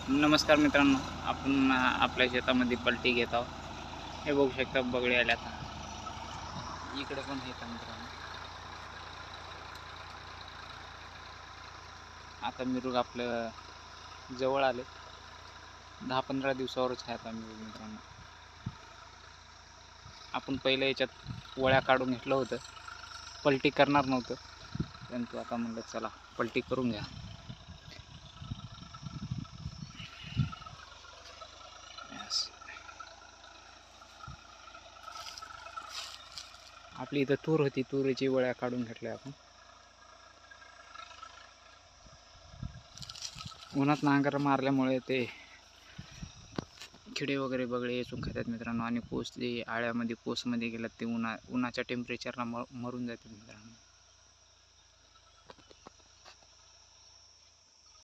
नमस्कार मित्रांनो, आपण आपल्या शेतामध्ये पलटी घेत आहोत. हे बघू शकता बगळे आले आता. इकडे पण आहेत मित्रांनो. आता मिरूग आपलं जवळ आले. 10-15 दिवसावरच आहे आता मिरूग मित्रांनो. आपण पहिले याच्यात वळ्या काढून घेतलं होतं, पलटी करणार नव्हतं, परंतु आता म्हणलं चला पलटी करून घ्या. आपली इथं तूर होती, तुरीची वळ्या काढून घेतल्या आपण. उन्हात नांगर मारल्यामुळे ते किडे वगैरे बगळे येचून खातात मित्रांनो. आणि पोसली आळ्यामध्ये पोसमध्ये गेल्यात ते उन्हाच्या टेम्परेचरला मरून जातात मित्रांनो.